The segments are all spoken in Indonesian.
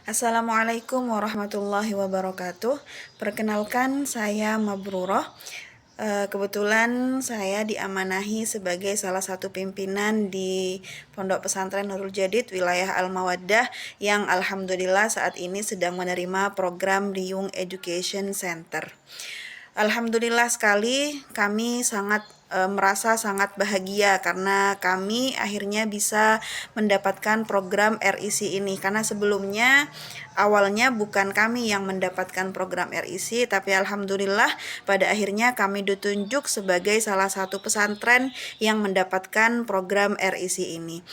Assalamualaikum warahmatullahi wabarakatuh. Perkenalkan, saya Mabruroh. Kebetulan saya diamanahi sebagai salah satu pimpinan di Pondok Pesantren Nurul Jadid wilayah Al-Mawaddah yang alhamdulillah saat ini sedang menerima program Riyung Education Center. Alhamdulillah sekali, kami merasa sangat bahagia karena kami akhirnya bisa mendapatkan program RIC ini, karena sebelumnya awalnya bukan kami yang mendapatkan program RIC, tapi alhamdulillah pada akhirnya kami ditunjuk sebagai salah satu pesantren yang mendapatkan program RIC ini.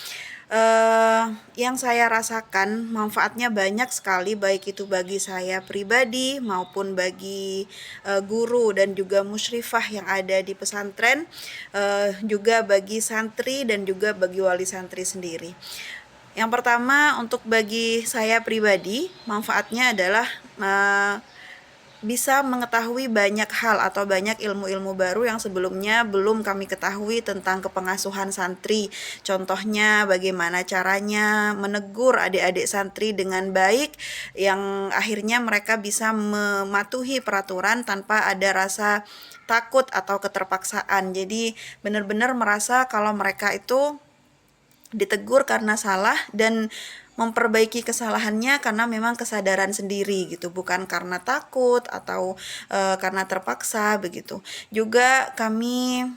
Yang saya rasakan manfaatnya banyak sekali, baik itu bagi saya pribadi maupun bagi guru dan juga musyrifah yang ada di pesantren, juga bagi santri dan juga bagi wali santri sendiri. Yang pertama, untuk bagi saya pribadi, manfaatnya adalah bisa mengetahui banyak hal atau banyak ilmu-ilmu baru yang sebelumnya belum kami ketahui tentang kepengasuhan santri. Contohnya bagaimana caranya menegur adik-adik santri dengan baik, yang akhirnya mereka bisa mematuhi peraturan tanpa ada rasa takut atau keterpaksaan. Jadi benar-benar merasa kalau mereka itu ditegur karena salah dan memperbaiki kesalahannya karena memang kesadaran sendiri gitu, bukan karena takut atau karena terpaksa begitu. Juga kami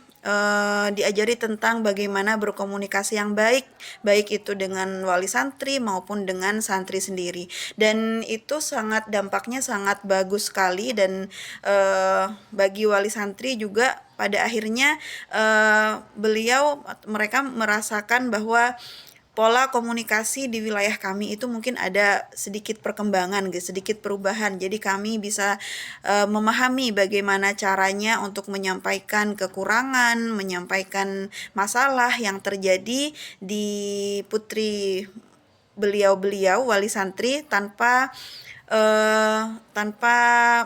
diajari tentang bagaimana berkomunikasi yang baik, baik itu dengan wali santri maupun dengan santri sendiri, dan itu dampaknya sangat bagus sekali. Dan bagi wali santri juga pada akhirnya mereka merasakan bahwa pola komunikasi di wilayah kami itu mungkin ada sedikit perkembangan, sedikit perubahan. Jadi kami bisa memahami bagaimana caranya untuk menyampaikan kekurangan, menyampaikan masalah yang terjadi di putri beliau wali santri tanpa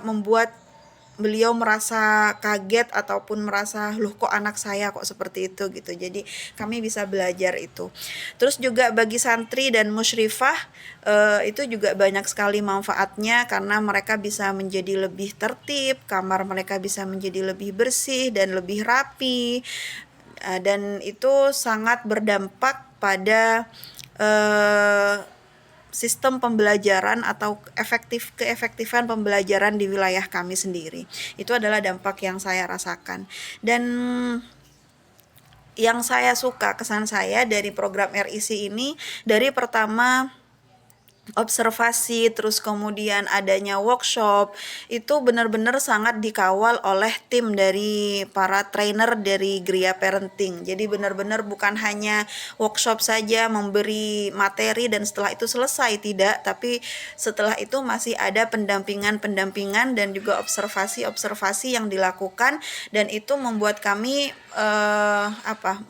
membuat beliau merasa kaget ataupun merasa loh kok anak saya kok seperti itu gitu. Jadi kami bisa belajar itu. Terus juga bagi santri dan musyrifah itu juga banyak sekali manfaatnya karena mereka bisa menjadi lebih tertib, kamar mereka bisa menjadi lebih bersih dan lebih rapi, dan itu sangat berdampak pada sistem pembelajaran atau keefektifan pembelajaran di wilayah kami sendiri. Itu adalah dampak yang saya rasakan. Dan yang saya suka, kesan saya dari program RIC ini, dari pertama observasi, terus kemudian adanya workshop, itu benar-benar sangat dikawal oleh tim dari para trainer dari Gria Parenting. Jadi benar-benar bukan hanya workshop saja memberi materi dan setelah itu selesai, tidak, tapi setelah itu masih ada pendampingan dan juga observasi yang dilakukan, dan itu membuat kami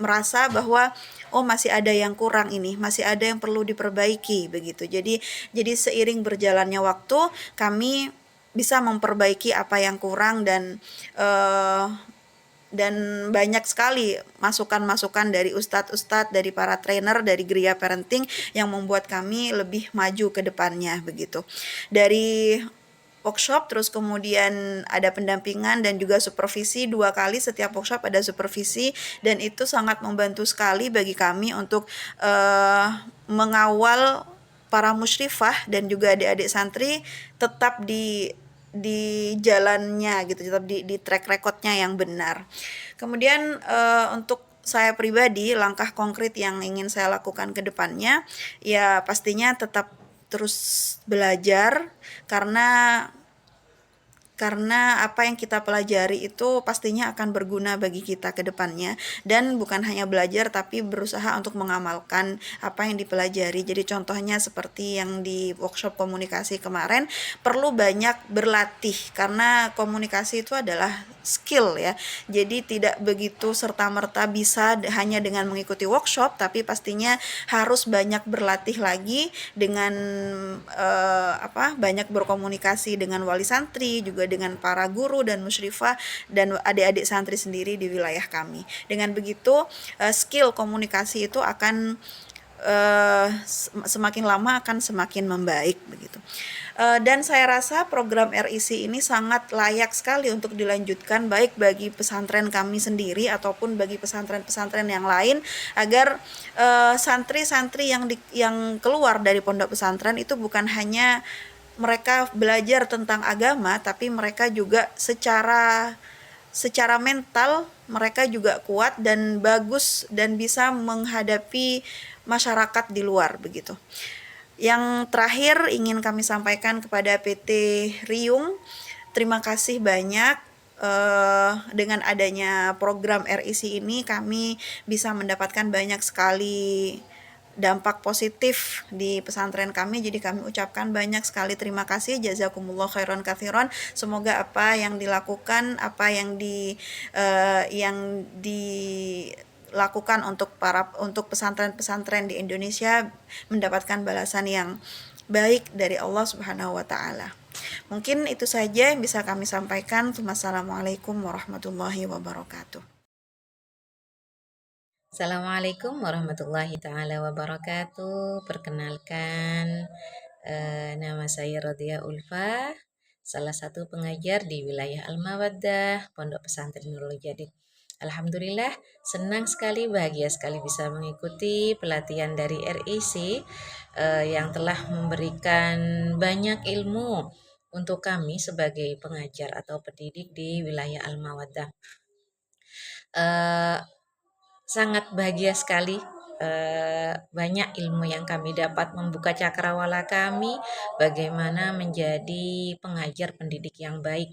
merasa bahwa masih ada yang kurang ini, masih ada yang perlu diperbaiki begitu. Jadi seiring berjalannya waktu kami bisa memperbaiki apa yang kurang, dan banyak sekali masukan-masukan dari ustadz-ustadz, dari para trainer dari Gria Parenting yang membuat kami lebih maju ke depannya begitu. Dari workshop, terus kemudian ada pendampingan dan juga supervisi. 2 kali setiap workshop ada supervisi, dan itu sangat membantu sekali bagi kami untuk mengawal para musyrifah dan juga adik-adik santri tetap di jalannya gitu, tetap di track recordnya yang benar. Kemudian untuk saya pribadi, langkah konkret yang ingin saya lakukan ke depannya, ya pastinya tetap terus belajar, karena apa yang kita pelajari itu pastinya akan berguna bagi kita ke depannya, dan bukan hanya belajar tapi berusaha untuk mengamalkan apa yang dipelajari. Jadi contohnya seperti yang di workshop komunikasi kemarin, perlu banyak berlatih karena komunikasi itu adalah skill ya. Jadi tidak begitu serta-merta bisa hanya dengan mengikuti workshop, tapi pastinya harus banyak berlatih lagi dengan banyak berkomunikasi dengan wali santri, juga dengan para guru dan musyrifah dan adik-adik santri sendiri di wilayah kami. Dengan begitu skill komunikasi itu akan semakin lama akan semakin membaik begitu. Dan saya rasa program RIC ini sangat layak sekali untuk dilanjutkan, baik bagi pesantren kami sendiri ataupun bagi pesantren-pesantren yang lain, agar santri-santri yang keluar dari pondok pesantren itu bukan hanya mereka belajar tentang agama, tapi mereka juga secara mental mereka juga kuat dan bagus dan bisa menghadapi masyarakat di luar begitu. Yang terakhir ingin kami sampaikan kepada PT Riung, terima kasih banyak. Dengan adanya program RIC ini kami bisa mendapatkan banyak sekali dampak positif di pesantren kami, jadi kami ucapkan banyak sekali terima kasih, jazakumullah khairan katsiran. Semoga apa yang dilakukan, apa yang dilakukan untuk pesantren-pesantren di Indonesia mendapatkan balasan yang baik dari Allah Subhanahu wa taala. Mungkin itu saja yang bisa kami sampaikan. Wassalamualaikum warahmatullahi wabarakatuh. Assalamualaikum warahmatullahi taala wabarakatuh. Perkenalkan, nama saya Rodia Ulfa, salah satu pengajar di wilayah Al-Mawaddah, Pondok Pesantren Nurul Jadid. Alhamdulillah, senang sekali, bahagia sekali bisa mengikuti pelatihan dari RIC yang telah memberikan banyak ilmu untuk kami sebagai pengajar atau pendidik di wilayah Al-Mawaddah. Sangat bahagia sekali, banyak ilmu yang kami dapat, membuka cakrawala kami bagaimana menjadi pengajar pendidik yang baik,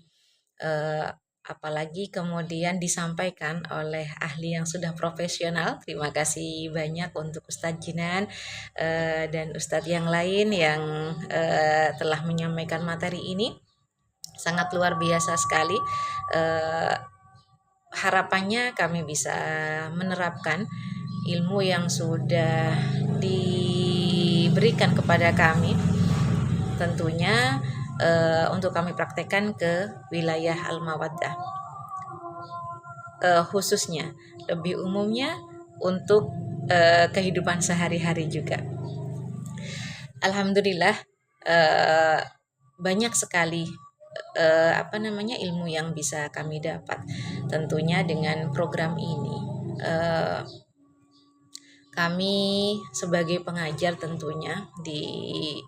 apalagi kemudian disampaikan oleh ahli yang sudah profesional. Terima kasih banyak untuk Ustadz Jinan dan Ustadz yang lain yang telah menyampaikan materi ini, sangat luar biasa sekali. Harapannya kami bisa menerapkan ilmu yang sudah diberikan kepada kami, tentunya untuk kami praktekkan ke wilayah Al-Mawaddah, khususnya lebih umumnya untuk kehidupan sehari-hari juga. Alhamdulillah, banyak sekali ilmu yang bisa kami dapat tentunya dengan program ini. Kami sebagai pengajar tentunya di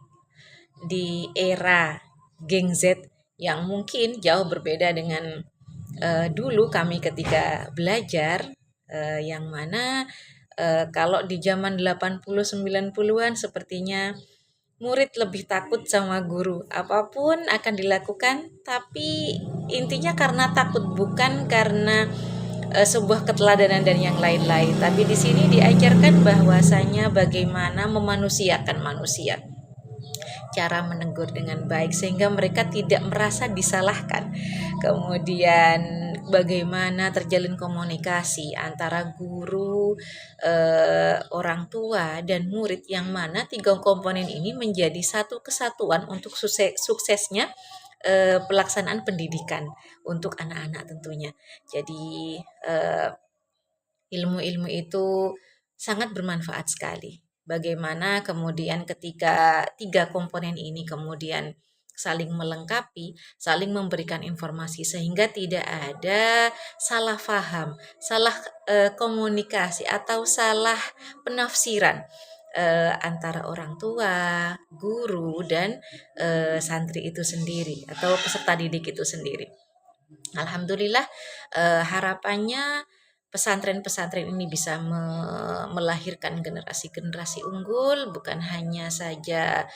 era Gen Z yang mungkin jauh berbeda dengan dulu kami ketika belajar, yang mana kalau di zaman 80 90-an sepertinya murid lebih takut sama guru. Apapun akan dilakukan, tapi intinya karena takut, bukan karena sebuah keteladanan dan yang lain-lain. Tapi di sini diajarkan bahwasanya bagaimana memanusiakan manusia, cara menegur dengan baik sehingga mereka tidak merasa disalahkan. Kemudian bagaimana terjalin komunikasi antara guru, orang tua, dan murid, yang mana tiga komponen ini menjadi satu kesatuan untuk suksesnya pelaksanaan pendidikan untuk anak-anak tentunya. Jadi ilmu-ilmu itu sangat bermanfaat sekali. Bagaimana kemudian ketika tiga komponen ini kemudian saling melengkapi, saling memberikan informasi sehingga tidak ada salah paham, salah komunikasi atau salah penafsiran antara orang tua, guru, dan santri itu sendiri atau peserta didik itu sendiri. Alhamdulillah, harapannya pesantren-pesantren ini bisa melahirkan generasi-generasi unggul, bukan hanya saja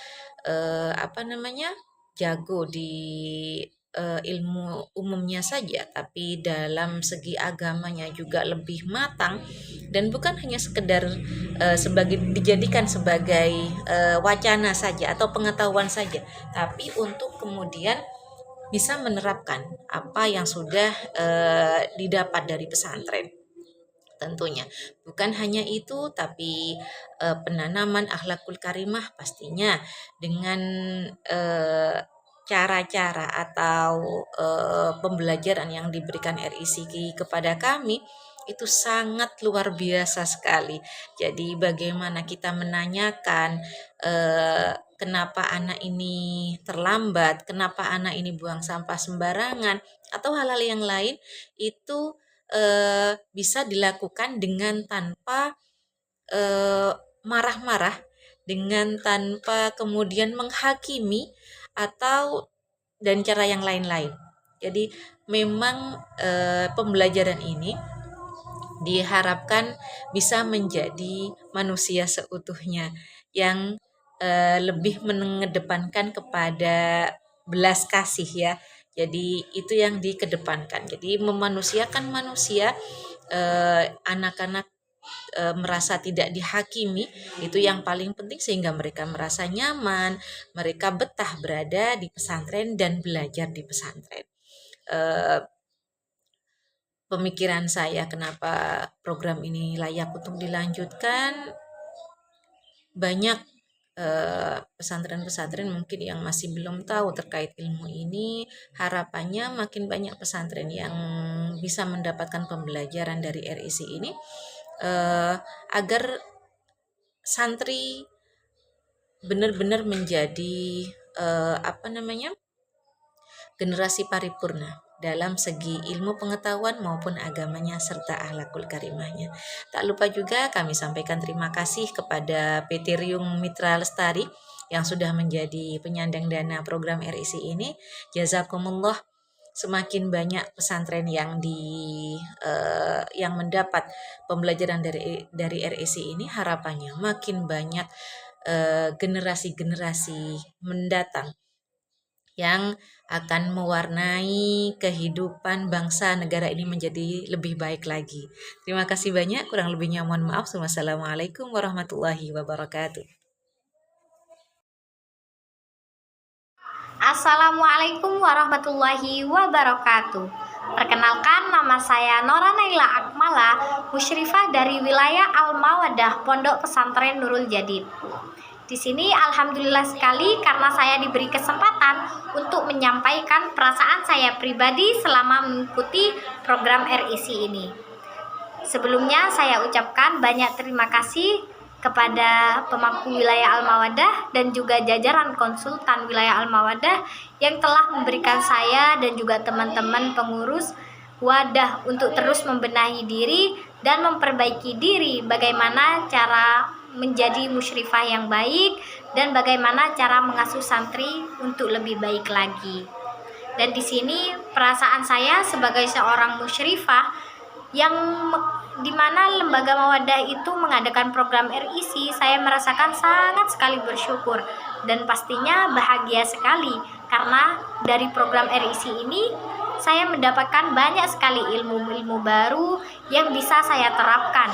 jago di ilmu umumnya saja, tapi dalam segi agamanya juga lebih matang, dan bukan hanya sekedar dijadikan sebagai wacana saja atau pengetahuan saja, tapi untuk kemudian bisa menerapkan apa yang sudah didapat dari pesantren. Tentunya bukan hanya itu, tapi penanaman akhlakul karimah pastinya dengan cara-cara atau pembelajaran yang diberikan RICK kepada kami itu sangat luar biasa sekali. Jadi bagaimana kita menanyakan kenapa anak ini terlambat, kenapa anak ini buang sampah sembarangan, atau hal-hal yang lain itu bisa dilakukan dengan tanpa marah-marah, dengan tanpa kemudian menghakimi atau dan cara yang lain-lain. Jadi memang pembelajaran ini diharapkan bisa menjadi manusia seutuhnya yang lebih mengedepankan kepada belas kasih ya. Jadi itu yang dikedepankan. Jadi memanusiakan manusia, anak-anak merasa tidak dihakimi itu yang paling penting sehingga mereka merasa nyaman, mereka betah berada di pesantren dan belajar di pesantren. Pemikiran saya kenapa program ini layak untuk dilanjutkan, banyak pesantren-pesantren mungkin yang masih belum tahu terkait ilmu ini. Harapannya makin banyak pesantren yang bisa mendapatkan pembelajaran dari RIC ini, agar santri benar-benar menjadi generasi paripurna dalam segi ilmu pengetahuan maupun agamanya serta akhlakul karimahnya. Tak lupa juga kami sampaikan terima kasih kepada PT Riung Mitra Lestari yang sudah menjadi penyandang dana program RIC ini. Jazakumullah, semakin banyak pesantren yang mendapat pembelajaran dari RIC ini, harapannya makin banyak generasi-generasi mendatang yang akan mewarnai kehidupan bangsa negara ini menjadi lebih baik lagi. Terima kasih banyak, kurang lebihnya mohon maaf. Wassalamualaikum warahmatullahi wabarakatuh. Assalamualaikum warahmatullahi wabarakatuh. Perkenalkan, nama saya Nora Naila Akmala, musyrifah dari wilayah Al-Mawaddah, Pondok Pesantren Nurul Jadid. Di sini alhamdulillah sekali karena saya diberi kesempatan untuk menyampaikan perasaan saya pribadi selama mengikuti program RIC ini. Sebelumnya saya ucapkan banyak terima kasih kepada pemangku wilayah Al-Mawaddah dan juga jajaran konsultan wilayah Al-Mawaddah yang telah memberikan saya dan juga teman-teman pengurus wadah untuk terus membenahi diri dan memperbaiki diri, bagaimana cara menjadi musyrifah yang baik dan bagaimana cara mengasuh santri untuk lebih baik lagi. Dan di sini perasaan saya sebagai seorang musyrifah yang dimana lembaga Mawaddah itu mengadakan program RIC, saya merasakan sangat sekali bersyukur dan pastinya bahagia sekali karena dari program RIC ini saya mendapatkan banyak sekali ilmu-ilmu baru yang bisa saya terapkan,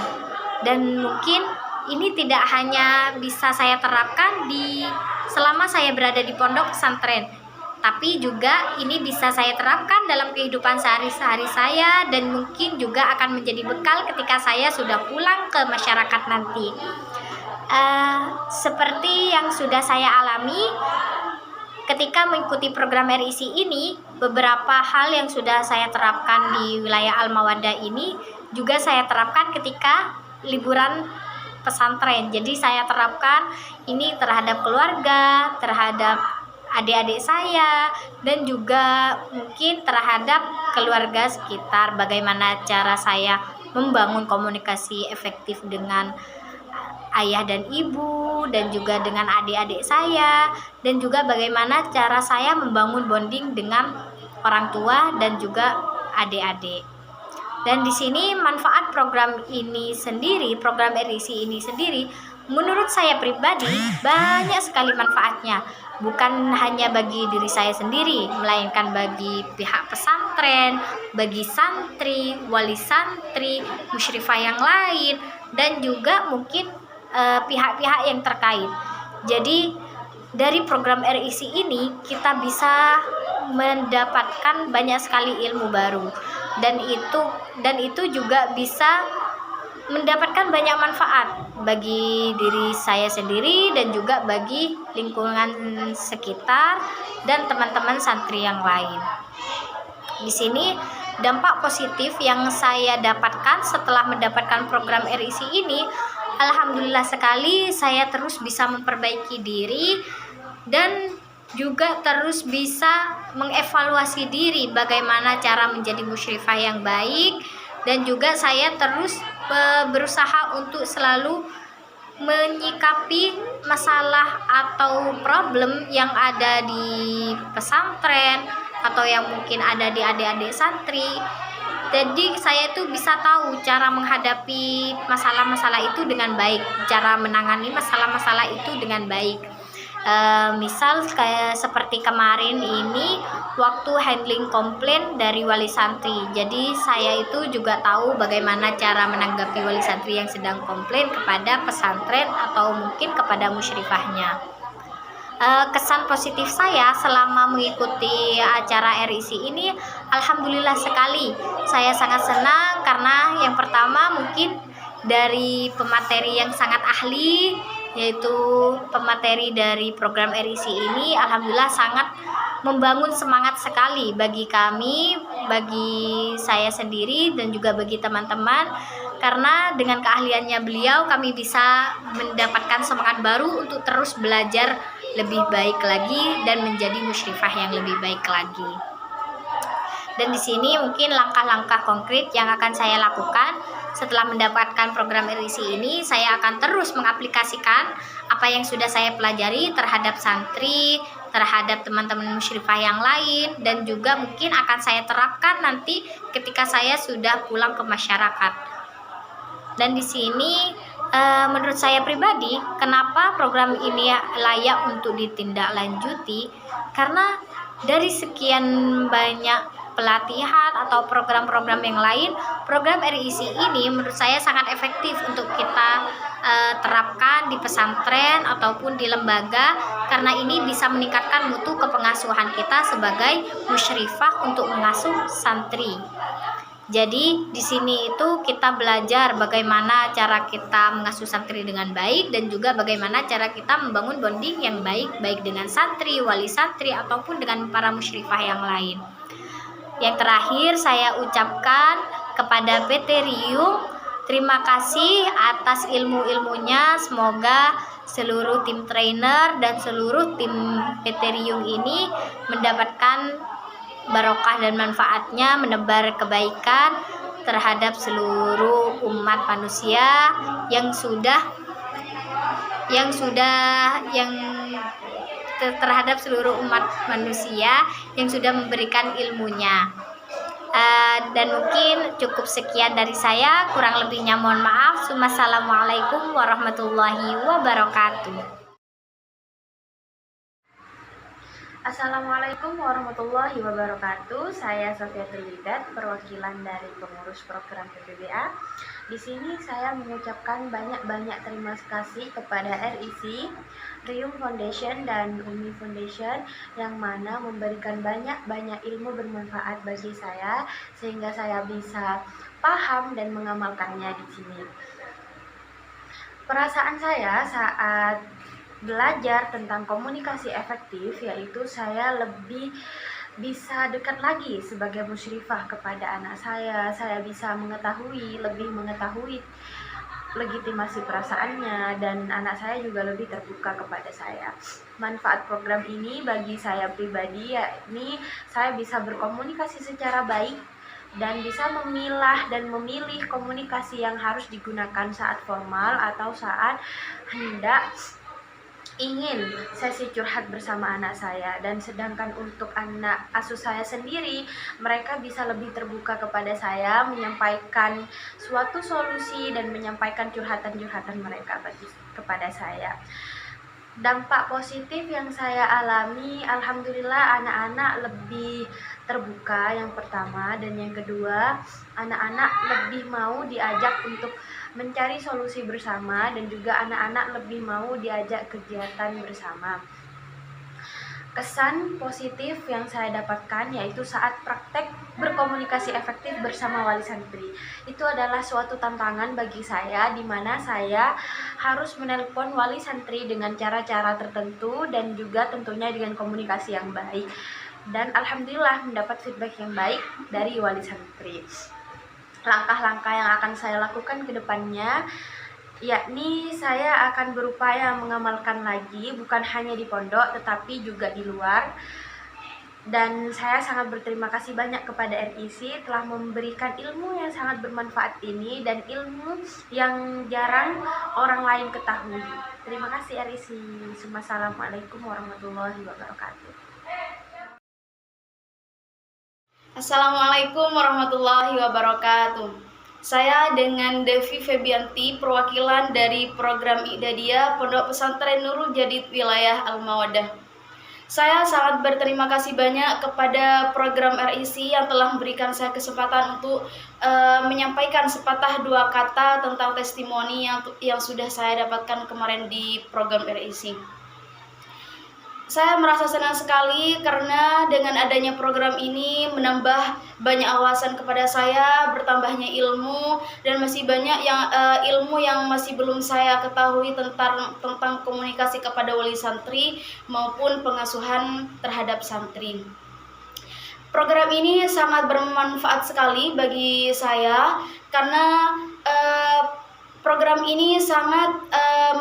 dan mungkin ini tidak hanya bisa saya terapkan selama saya berada di pondok pesantren, tapi juga ini bisa saya terapkan dalam kehidupan sehari-hari saya dan mungkin juga akan menjadi bekal ketika saya sudah pulang ke masyarakat nanti. Seperti yang sudah saya alami ketika mengikuti program RIC ini, beberapa hal yang sudah saya terapkan di wilayah Al-Mawaddah ini juga saya terapkan ketika liburan pesantren. Jadi saya terapkan ini terhadap keluarga, terhadap adik-adik saya, dan juga mungkin terhadap keluarga sekitar, bagaimana cara saya membangun komunikasi efektif dengan ayah dan ibu, dan juga dengan adik-adik saya, dan juga bagaimana cara saya membangun bonding dengan orang tua dan juga adik-adik. Dan di sini manfaat program ini sendiri, program RIC ini sendiri, menurut saya pribadi banyak sekali manfaatnya. Bukan hanya bagi diri saya sendiri, melainkan bagi pihak pesantren, bagi santri, wali santri, musyrifah yang lain, dan juga mungkin pihak-pihak yang terkait. Jadi dari program RIC ini kita bisa mendapatkan banyak sekali ilmu baru, dan itu juga bisa mendapatkan banyak manfaat bagi diri saya sendiri dan juga bagi lingkungan sekitar dan teman-teman santri yang lain. Di sini dampak positif yang saya dapatkan setelah mendapatkan program RIC ini, alhamdulillah sekali saya terus bisa memperbaiki diri dan juga terus bisa mengevaluasi diri bagaimana cara menjadi musyrifah yang baik, dan juga saya terus berusaha untuk selalu menyikapi masalah atau problem yang ada di pesantren atau yang mungkin ada di adik-adik santri. Jadi saya itu bisa tahu cara menghadapi masalah-masalah itu dengan baik, cara menangani masalah-masalah itu dengan baik. Misal kayak seperti kemarin ini waktu handling komplain dari wali santri. Jadi saya itu juga tahu bagaimana cara menanggapi wali santri yang sedang komplain kepada pesantren atau mungkin kepada musyrifahnya. Kesan positif saya selama mengikuti acara RIC ini, alhamdulillah sekali. Saya sangat senang karena yang pertama mungkin dari pemateri yang sangat ahli, yaitu pemateri dari program RIC ini, alhamdulillah sangat membangun semangat sekali bagi kami, bagi saya sendiri dan juga bagi teman-teman, karena dengan keahliannya beliau kami bisa mendapatkan semangat baru untuk terus belajar lebih baik lagi dan menjadi musyrifah yang lebih baik lagi. Dan di sini mungkin langkah-langkah konkret yang akan saya lakukan setelah mendapatkan program RIC ini, saya akan terus mengaplikasikan apa yang sudah saya pelajari terhadap santri, terhadap teman-teman musyrifah yang lain, dan juga mungkin akan saya terapkan nanti ketika saya sudah pulang ke masyarakat. Dan di sini menurut saya pribadi, kenapa program ini layak untuk ditindaklanjuti? Karena dari sekian banyak pelatihan atau program-program yang lain, program RIC ini menurut saya sangat efektif untuk kita terapkan di pesantren ataupun di lembaga, karena ini bisa meningkatkan mutu kepengasuhan kita sebagai musyrifah untuk mengasuh santri. Jadi di sini itu kita belajar bagaimana cara kita mengasuh santri dengan baik, dan juga bagaimana cara kita membangun bonding yang baik, baik dengan santri, wali santri, ataupun dengan para musyrifah yang lain. Yang terakhir saya ucapkan kepada PT Riung, terima kasih atas ilmu-ilmunya. Semoga seluruh tim trainer dan seluruh tim PT Riung ini mendapatkan barokah dan manfaatnya, menebar kebaikan terhadap seluruh umat manusia yang terhadap seluruh umat manusia yang sudah memberikan ilmunya. Dan mungkin cukup sekian dari saya, kurang lebihnya mohon maaf. Wassalamualaikum warahmatullahi wabarakatuh. Assalamualaikum warahmatullahi wabarakatuh. Saya Sofiatul Widat, perwakilan dari pengurus program PPBA. Di sini saya mengucapkan banyak-banyak terima kasih kepada RIC, Riung Foundation dan Umi Foundation yang mana memberikan banyak-banyak ilmu bermanfaat bagi saya sehingga saya bisa paham dan mengamalkannya di sini. Perasaan saya saat belajar tentang komunikasi efektif, yaitu saya lebih bisa dekat lagi sebagai musyrifah kepada anak saya bisa lebih mengetahui legitimasi perasaannya, dan anak saya juga lebih terbuka kepada saya. Manfaat program ini bagi saya pribadi yakni saya bisa berkomunikasi secara baik dan bisa memilah dan memilih komunikasi yang harus digunakan saat formal atau saat hendak ingin sesi curhat bersama anak saya. Dan sedangkan untuk anak asuh saya sendiri, mereka bisa lebih terbuka kepada saya, menyampaikan suatu solusi dan menyampaikan curhatan-curhatan mereka kepada saya. Dampak positif yang saya alami, alhamdulillah anak-anak lebih terbuka yang pertama, dan yang kedua anak-anak lebih mau diajak untuk mencari solusi bersama, dan juga anak-anak lebih mau diajak kegiatan bersama. Kesan positif yang saya dapatkan yaitu saat praktek berkomunikasi efektif bersama wali santri. Itu adalah suatu tantangan bagi saya, di mana saya harus menelpon wali santri dengan cara-cara tertentu dan juga tentunya dengan komunikasi yang baik. Dan alhamdulillah mendapat feedback yang baik dari wali santri. Langkah-langkah yang akan saya lakukan ke depannya, yakni saya akan berupaya mengamalkan lagi bukan hanya di pondok tetapi juga di luar. Dan saya sangat berterima kasih banyak kepada RIC telah memberikan ilmu yang sangat bermanfaat ini dan ilmu yang jarang orang lain ketahui. Terima kasih RIC. Assalamualaikum warahmatullahi wabarakatuh. Assalamualaikum warahmatullahi wabarakatuh. Saya dengan Devi Febianti, perwakilan dari program Idadiyah Pondok Pesantren Nurul Jadid Wilayah Al-Mawaddah. Saya sangat berterima kasih banyak kepada program RIC yang telah memberikan saya kesempatan untuk menyampaikan sepatah dua kata tentang testimoni yang sudah saya dapatkan kemarin di program RIC. Saya merasa senang sekali karena dengan adanya program ini menambah banyak wawasan kepada saya, bertambahnya ilmu, dan masih banyak ilmu yang masih belum saya ketahui tentang komunikasi kepada wali santri maupun pengasuhan terhadap santri. Program ini sangat bermanfaat sekali bagi saya karena program ini sangat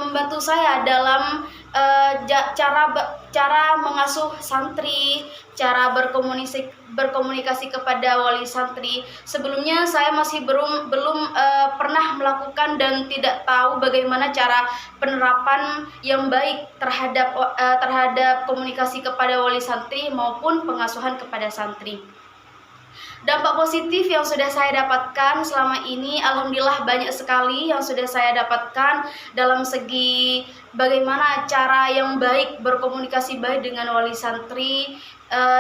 membantu saya dalam cara mengasuh santri, cara berkomunikasi kepada wali santri. Sebelumnya saya masih belum pernah melakukan dan tidak tahu bagaimana cara penerapan yang baik terhadap komunikasi kepada wali santri maupun pengasuhan kepada santri. Dampak positif yang sudah saya dapatkan selama ini, alhamdulillah banyak sekali yang sudah saya dapatkan dalam segi bagaimana cara yang baik berkomunikasi baik dengan wali santri,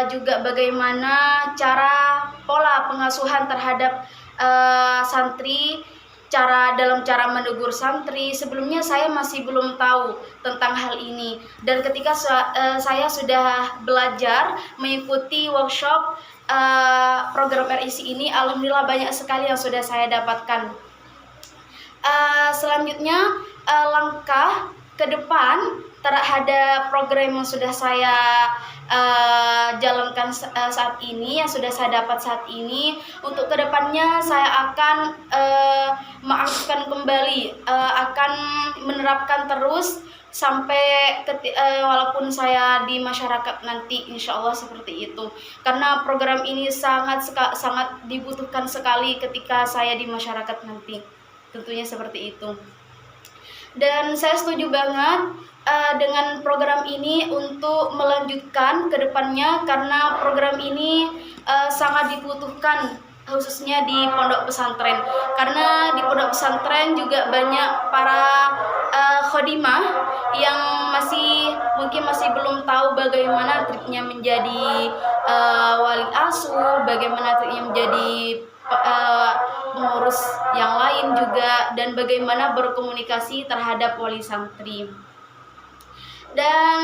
juga bagaimana pola pengasuhan terhadap santri, dalam cara menegur santri. Sebelumnya saya masih belum tahu tentang hal ini, dan ketika saya sudah belajar mengikuti workshop program RIC ini, alhamdulillah banyak sekali yang sudah saya dapatkan. Selanjutnya langkah ke depan terhadap program yang sudah saya jalankan saat ini, yang sudah saya dapat saat ini. Untuk kedepannya saya akan mengaktifkan kembali, akan menerapkan terus sampai walaupun saya di masyarakat nanti, insya Allah seperti itu. Karena program ini sangat dibutuhkan sekali ketika saya di masyarakat nanti, tentunya seperti itu. Dan saya setuju banget dengan program ini untuk melanjutkan ke depannya, karena program ini sangat dibutuhkan khususnya di pondok pesantren, karena di pondok pesantren juga banyak para khodimah yang mungkin masih belum tahu bagaimana triknya menjadi wali asuh, bagaimana triknya menjadi pengurus yang lain juga, dan bagaimana berkomunikasi terhadap wali santri. Dan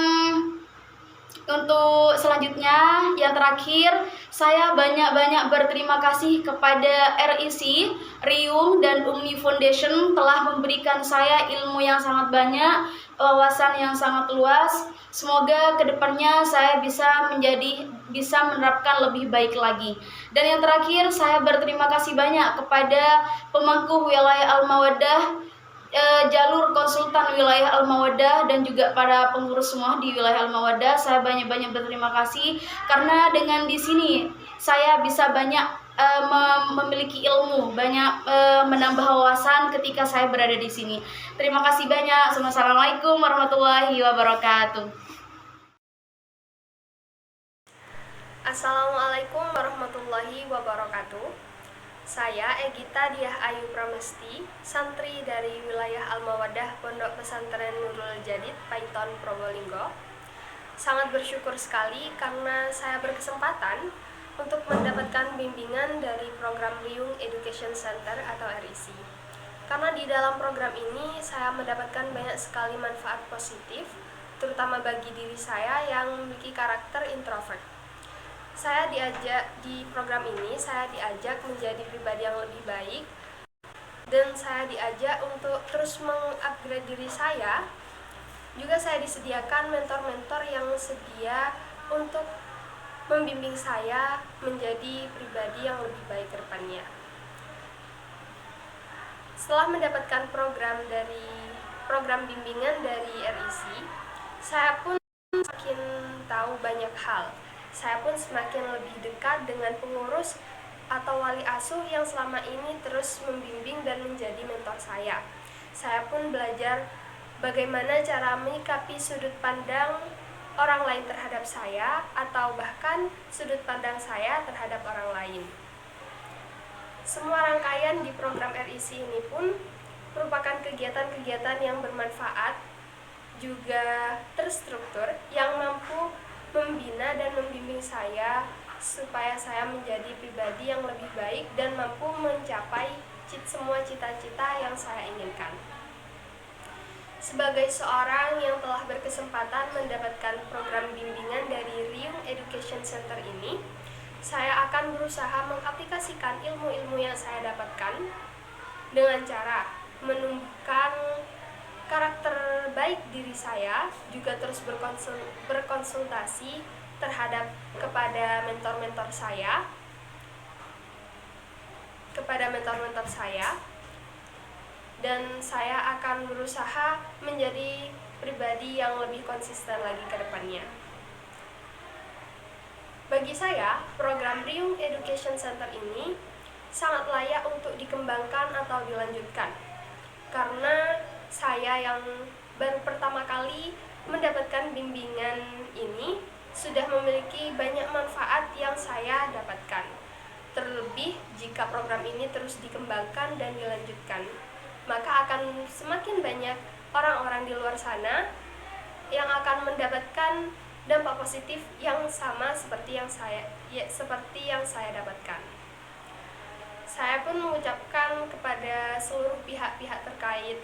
untuk selanjutnya, yang terakhir, saya banyak-banyak berterima kasih kepada RIC, Riung, dan Umi Foundation telah memberikan saya ilmu yang sangat banyak, wawasan yang sangat luas. Semoga kedepannya saya bisa menerapkan lebih baik lagi. Dan yang terakhir, saya berterima kasih banyak kepada pemangku wilayah Al-Mawaddah, jalur konsultan wilayah Al-Mawaddah, dan juga para pengurus semua di wilayah Al-Mawaddah. Saya banyak-banyak berterima kasih karena dengan di sini saya bisa banyak memiliki ilmu, banyak menambah wawasan ketika saya berada di sini. Terima kasih banyak. Assalamualaikum warahmatullahi wabarakatuh. Assalamualaikum warahmatullahi wabarakatuh. Saya Egita Diah Ayu Pramesti, santri dari wilayah Al-Mawaddah Pondok Pesantren Nurul Jadid, Paiton, Probolinggo. Sangat bersyukur sekali karena saya berkesempatan untuk mendapatkan bimbingan dari program Riung Education Center atau RIC. Karena di dalam program ini saya mendapatkan banyak sekali manfaat positif, terutama bagi diri saya yang memiliki karakter introvert. Di program ini saya diajak menjadi pribadi yang lebih baik, dan saya diajak untuk terus mengupgrade diri saya. Juga saya disediakan mentor-mentor yang sedia untuk membimbing saya menjadi pribadi yang lebih baik ke depannya. Setelah mendapatkan program bimbingan dari RIC, saya pun semakin tahu banyak hal. Saya pun semakin lebih dekat dengan pengurus atau wali asuh yang selama ini terus membimbing dan menjadi mentor saya. Saya pun belajar bagaimana cara menyikapi sudut pandang orang lain terhadap saya atau bahkan sudut pandang saya terhadap orang lain. Semua rangkaian di program RIC ini pun merupakan kegiatan-kegiatan yang bermanfaat, juga terstruktur, yang mampu membina dan membimbing saya supaya saya menjadi pribadi yang lebih baik dan mampu mencapai semua cita-cita yang saya inginkan. Sebagai seorang yang telah berkesempatan mendapatkan program bimbingan dari Riung Education Center ini, saya akan berusaha mengaplikasikan ilmu-ilmu yang saya dapatkan dengan cara menumbuhkan karakter baik diri saya, juga terus berkonsultasi kepada mentor-mentor saya, dan saya akan berusaha menjadi pribadi yang lebih konsisten lagi ke depannya. Bagi saya, program Riung Education Center ini sangat layak untuk dikembangkan atau dilanjutkan, karena saya yang baru pertama kali mendapatkan bimbingan ini sudah memiliki banyak manfaat yang saya dapatkan. Terlebih jika program ini terus dikembangkan dan dilanjutkan, maka akan semakin banyak orang-orang di luar sana yang akan mendapatkan dampak positif yang sama seperti yang saya dapatkan. Saya pun mengucapkan kepada seluruh pihak-pihak terkait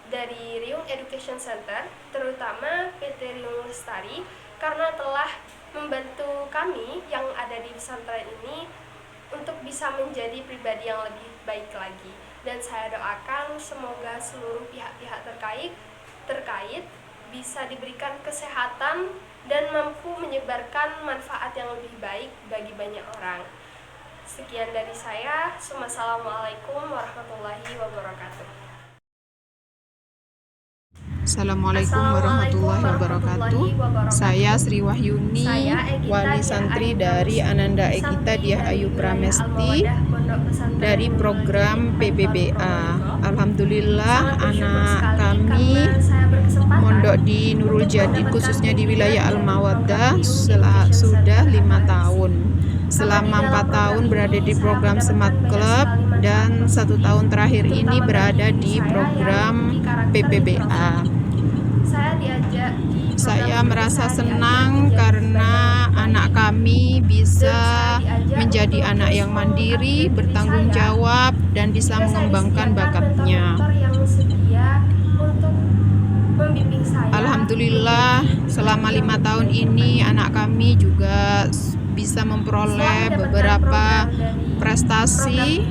dari Riung Education Center, terutama PT Riung Lestari, karena telah membantu kami yang ada di pesantren ini untuk bisa menjadi pribadi yang lebih baik lagi. Dan saya doakan semoga seluruh pihak-pihak terkait bisa diberikan kesehatan dan mampu menyebarkan manfaat yang lebih baik bagi banyak orang. Sekian dari saya. Wassalamualaikum warahmatullahi wabarakatuh. Assalamualaikum warahmatullahi wabarakatuh. Saya Sri Wahyuni, wali santri dari Ananda Egita Diah Ayu Pramesti dari program PPBA. Alhamdulillah anak kami mondok di Nurul Jadid, khususnya di wilayah Al-Mawaddah, sudah 5 tahun. Selama 4 tahun berada di program Smart Club dan 1 tahun terakhir ini berada di program PPBA. Saya merasa senang karena anak kami bisa menjadi anak yang mandiri, bertanggung jawab, dan bisa mengembangkan bakatnya. Alhamdulillah selama 5 tahun ini anak kami juga bisa memperoleh beberapa prestasi.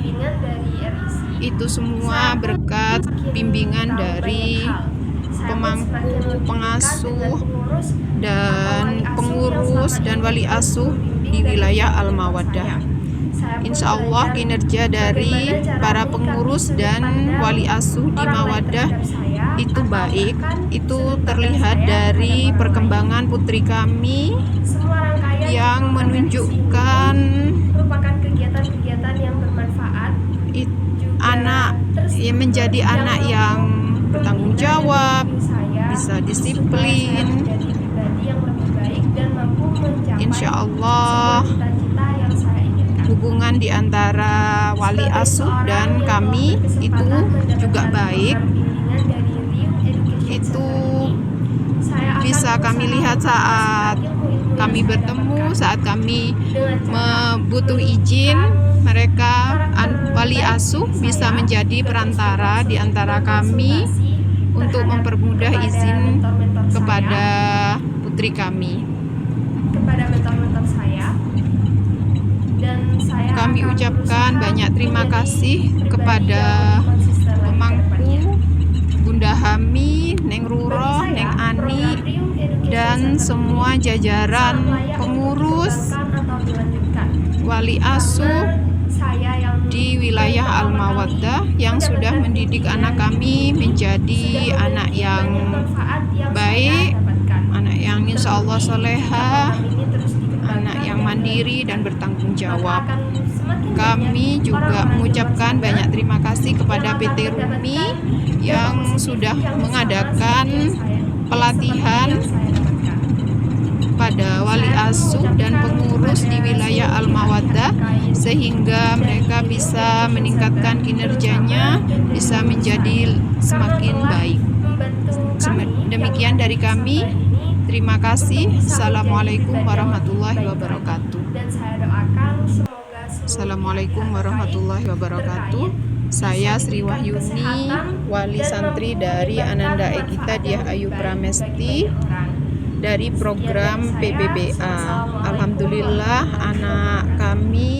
Itu semua berkat bimbingan dari pemangku, pengasuh, dan pengurus dan wali asuh di wilayah Al-Mawaddah. Insya Allah kinerja dari para pengurus dan wali asuh di Mawaddah itu baik. Itu terlihat dari perkembangan putri kami yang menunjukkan menjadi anak yang bertanggung jawab, bisa disiplin. Insya Allah hubungan di antara wali asuh dan kami itu juga baik. Itu bisa kami lihat saat kami bertemu, saat kami butuh izin, mereka wali asuh bisa menjadi perantara di antara kami untuk mempermudah izin kepada putri kami. Kami ucapkan banyak terima kasih kepada pemangku, Bunda Hami, Neng Ruroh, Neng Ani, dan semua jajaran pengurus wali asuh di wilayah wilayah Al-Mawaddah yang sudah mendidik anak kami menjadi anak yang baik, anak yang insya Allah solehah, anak yang mandiri dan bertanggung jawab. Kami juga mengucapkan banyak terima kasih kepada PT Rumi yang sudah mengadakan pelatihan pada wali asuh dan pengurus di wilayah Al-Mawaddah sehingga mereka bisa meningkatkan kinerjanya, bisa menjadi semakin baik. Demikian dari kami. Terima kasih. Assalamualaikum warahmatullahi wabarakatuh. Dan saya doakan semoga Assalamualaikum warahmatullahi wabarakatuh. Saya Sri Wahyuni, wali santri dari Ananda Ekita Diah Ayu Pramesti dari program PBBA. Alhamdulillah anak kami